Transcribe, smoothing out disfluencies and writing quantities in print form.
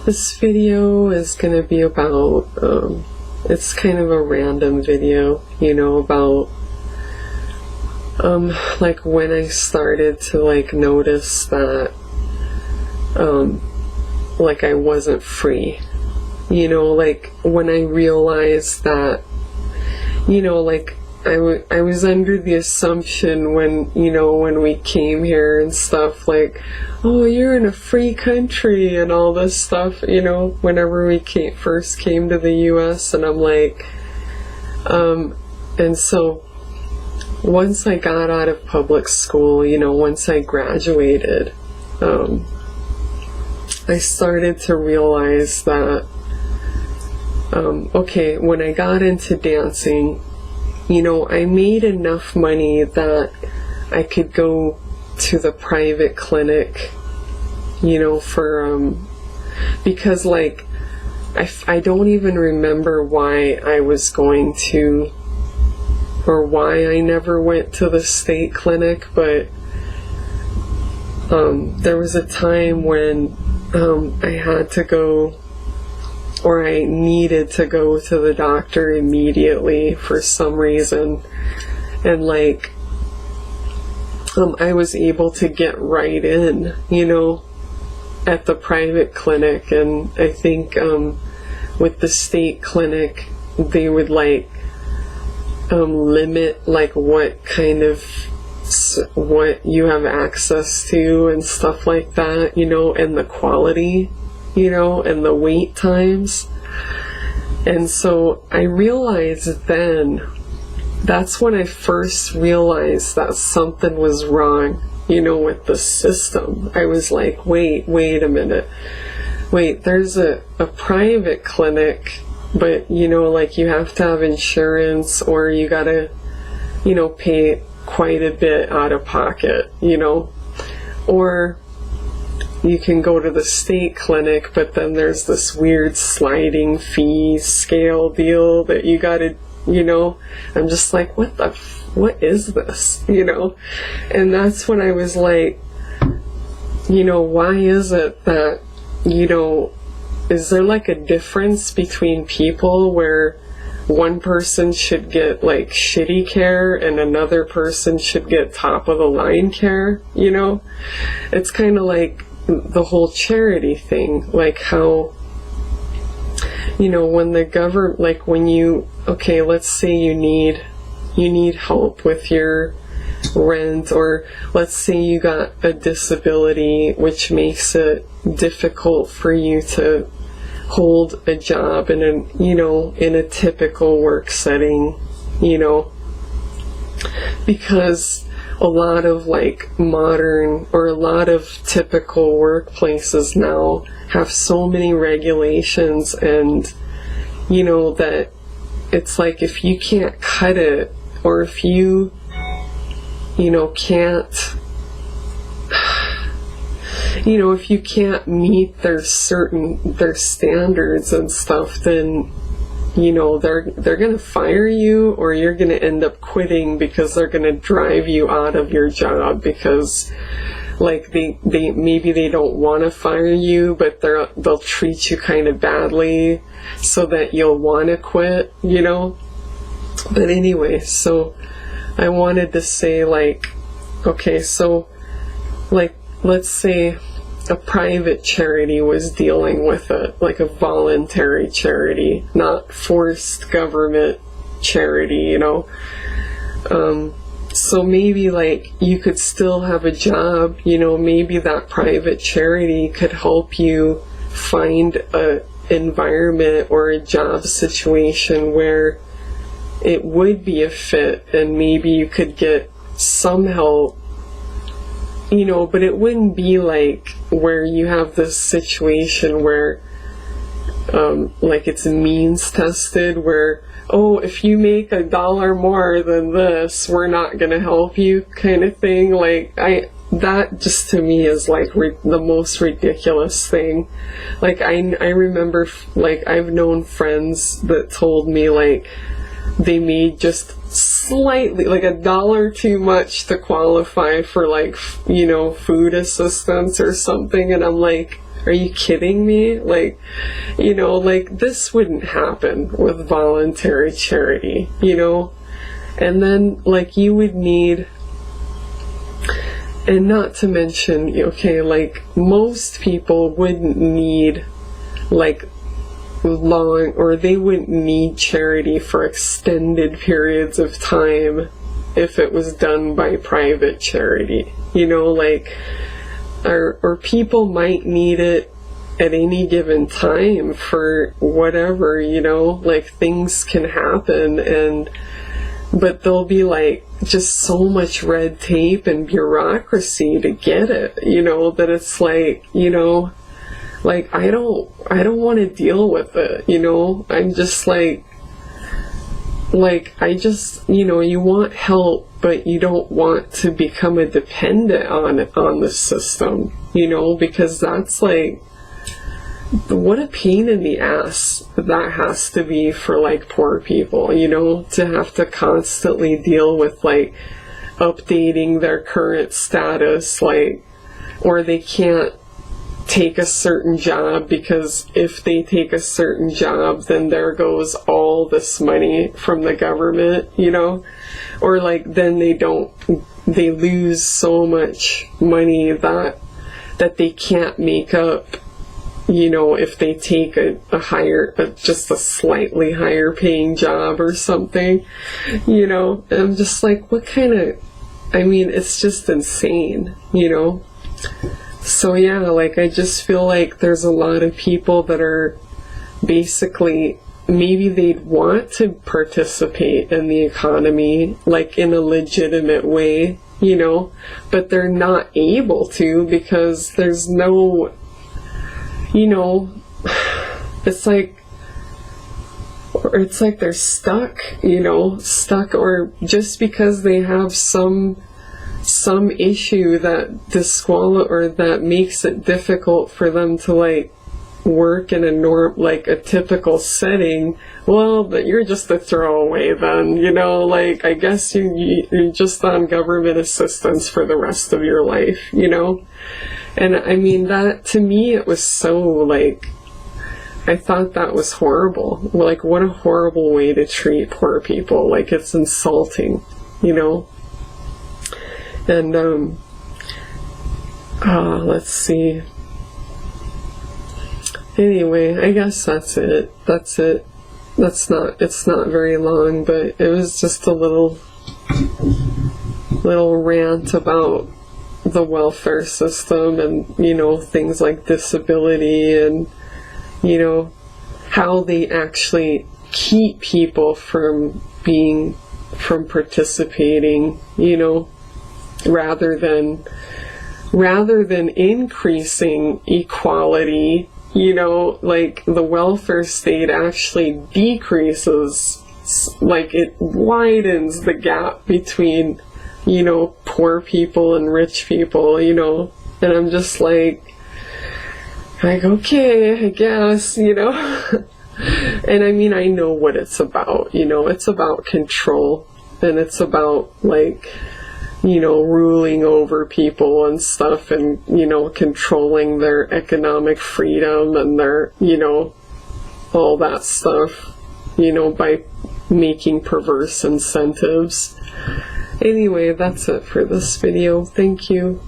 This video is going to be about, it's kind of a random video, about, like when I started to like notice that, like I wasn't free, like when I realized that, like I was under the assumption when we came here and stuff, like, oh, you're in a free country and all this stuff, whenever we first came to the US, and I'm like, and so once I got out of public school, once I graduated, I started to realize that, okay, when I got into dancing, I made enough money that I could go to the private clinic, for, because like, I don't even remember why I was going to, or why I never went to the state clinic, but, there was a time when, I had to go, or I needed to go to the doctor immediately for some reason, and like, I was able to get right in, at the private clinic, and I think, with the state clinic, they would like, limit like what kind of, what you have access to and stuff like that, and the quality, and the wait times. And so I realized then, that's when I first realized that something was wrong, with the system. I was like, wait a minute. Wait, there's a private clinic, but, like you have to have insurance, or you gotta, pay quite a bit out of pocket, or you can go to the state clinic, but then there's this weird sliding fee scale deal that you gotta, I'm just like, what is this, and that's when I was like, why is it that, is there like a difference between people where one person should get like shitty care and another person should get top of the line care, It's kind of like the whole charity thing, like how, when the government, like when okay, let's say you need help with your rent, or let's say you got a disability which makes it difficult for you to hold a job in a typical work setting, because a lot of like modern, or a lot of typical workplaces now have so many regulations, and that it's like, if you can't cut it, or if you can't, if you can't meet their standards and stuff, then they're gonna fire you, or you're gonna end up quitting, because they're gonna drive you out of your job, because like they maybe they don't want to fire you, but they'll treat you kind of badly so that you'll want to quit, But anyway, so I wanted to say, like, okay, so like, let's say a private charity was dealing with it, like a voluntary charity, not forced government charity, so maybe like you could still have a job, maybe that private charity could help you find a environment or a job situation where it would be a fit, and maybe you could get some help, but it wouldn't be like where you have this situation where, like it's means tested, where, oh, if you make $1 more than this, we're not gonna help you, kind of thing. Like, that just to me is like the most ridiculous thing. Like, I remember, like, I've known friends that told me, like, they made just slightly, like $1 too much to qualify for, like, food assistance or something, and I'm like, Are you kidding me? Like, you know, like, this wouldn't happen with voluntary charity, you know? And then, like, you would need, and not to mention, okay, like, most people wouldn't need, like, long, or they wouldn't need charity for extended periods of time if it was done by private charity, you know, like, or people might need it at any given time for whatever, you know, like, things can happen, but there'll be, like, just so much red tape and bureaucracy to get it, you know, that it's like, you know, like, I don't want to deal with it, you know. I'm just like, I just, you know, you want help, but you don't want to become a dependent on the system, you know, because that's like, what a pain in the ass that has to be for, like, poor people, you know, to have to constantly deal with, like, updating their current status, like, or they can't take a certain job because if they take a certain job, then there goes all this money from the government, you know, or, like, then they lose so much money that they can't make up, you know, if they take just a slightly higher paying job or something, you know. And I'm just like, what kind of, I mean, it's just insane, you know. So yeah, like, I just feel like there's a lot of people that are basically, maybe they'd want to participate in the economy, like, in a legitimate way, you know, but they're not able to because there's no, you know, it's like they're stuck, you know, or just because they have some issue that or that makes it difficult for them to, like, work in a typical setting, well, but you're just a throwaway then, you know, like, I guess you're just on government assistance for the rest of your life, you know. And I mean, that, to me, it was so, like, I thought that was horrible. Like, what a horrible way to treat poor people. Like, it's insulting, you know. And, let's see. Anyway, I guess that's it. It's not very long, but it was just a little rant about the welfare system and, you know, things like disability and, you know, how they actually keep people from participating, you know, rather than increasing equality, you know, like, the welfare state actually decreases, like, it widens the gap between, you know, poor people and rich people, you know. And I'm just like, okay, I guess, you know. And I mean, I know what it's about, you know, it's about control, and it's about, like, you know, ruling over people and stuff, and, you know, controlling their economic freedom and their, you know, all that stuff, you know, by making perverse incentives. Anyway, that's it for this video. Thank you.